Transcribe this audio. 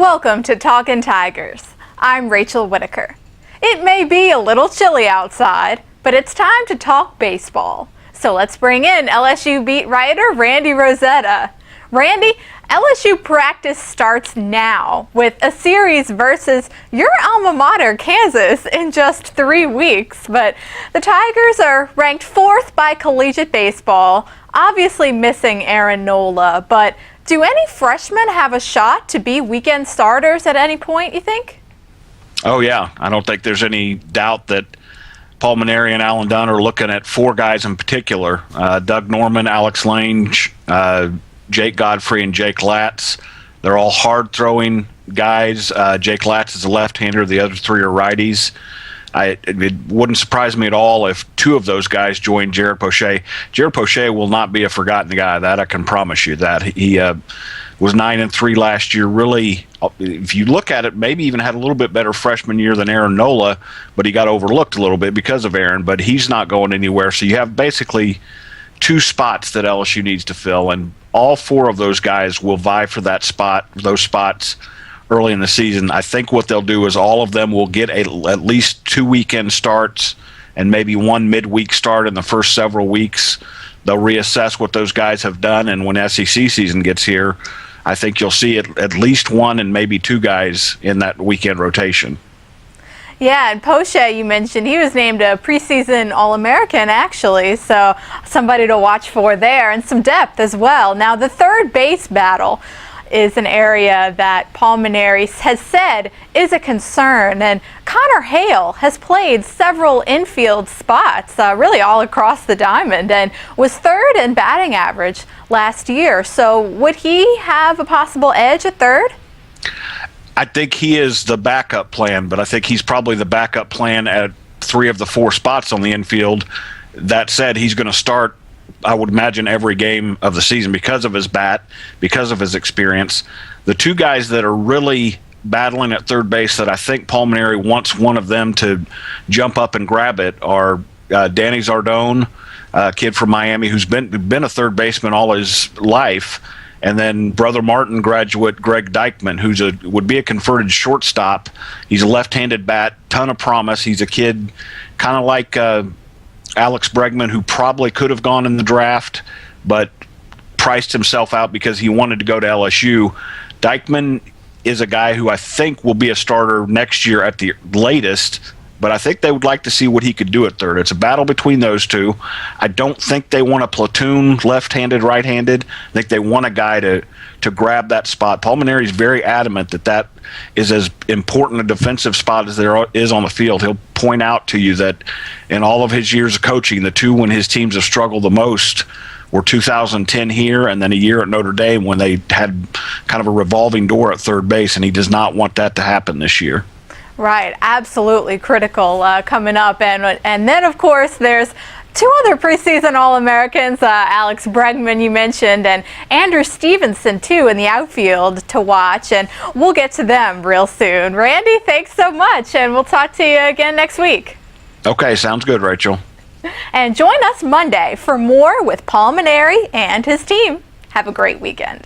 Welcome to Talkin Tigers. I'm Rachel Whittaker. It may be a little chilly outside, but it's time to talk baseball. So let's bring in LSU beat writer Randy Rosetta. Randy, LSU practice starts now with a series versus your alma mater, Kansas, in just 3 weeks. But the Tigers are ranked 4th by collegiate baseball, obviously missing Aaron Nola. But do any freshmen have a shot to be weekend starters at any point, you think? Oh, yeah. I don't think there's any doubt that Paul Mainieri and Alan Dunn are looking at 4 guys in particular. Doug Norman, Alex Lange, Jake Godfrey, and Jake Latz. They're all hard-throwing guys. Jake Latz is a left-hander. The other 3 are righties. It wouldn't surprise me at all if 2 of those guys join Jared Poche. Jared Poche will not be a forgotten guy. That I can promise you. That he was 9-3 last year. Really, if you look at it, maybe even had a little bit better freshman year than Aaron Nola, but he got overlooked a little bit because of Aaron. But he's not going anywhere. So you have basically 2 spots that LSU needs to fill, and all 4 of those guys will vie for those spots early in the season. I think what they'll do is all of them will get at least 2 weekend starts and maybe 1 midweek start in the first several weeks. They'll reassess what those guys have done, and when SEC season gets here, I think you'll see at least 1 and maybe 2 guys in that weekend rotation. Yeah, and Poche, you mentioned, he was named a preseason All-American, actually, so somebody to watch for there, and some depth as well. Now, the third base battle is an area that Paul Mainieri has said is a concern, and Connor Hale has played several infield spots, really all across the diamond, and was 3rd in batting average last year. So would he have a possible edge at 3rd? I think he is the backup plan, but I think he's probably the backup plan at 3 of the 4 spots on the infield. That said, he's going to start, I would imagine, every game of the season because of his bat, because of his experience. The 2 guys that are really battling at third base that I think Paul Mainieri wants one of them to jump up and grab it are Danny Zardone, a kid from Miami who's been a third baseman all his life, and then Brother Martin graduate Greg Dykman, would be a converted shortstop. He's a left-handed bat, ton of promise. He's a kid kind of like Alex Bregman, who probably could have gone in the draft, but priced himself out because he wanted to go to LSU. Dykman is a guy who I think will be a starter next year at the latest, but I think they would like to see what he could do at 3rd. It's a battle between those 2. I don't think they want a platoon left-handed, right-handed. I think they want a guy to grab that spot. Paul Mainieri is very adamant that is as important a defensive spot as there is on the field. He'll point out to you that in all of his years of coaching, the 2 when his teams have struggled the most were 2010 here and then a year at Notre Dame when they had kind of a revolving door at third base, and he does not want that to happen this year. Right, absolutely critical coming up. And then, of course, there's 2 other preseason All-Americans, Alex Bregman you mentioned, and Andrew Stevenson, too, in the outfield to watch. And we'll get to them real soon. Randy, thanks so much, and we'll talk to you again next week. Okay, sounds good, Rachel. And join us Monday for more with Paul Mainieri and his team. Have a great weekend.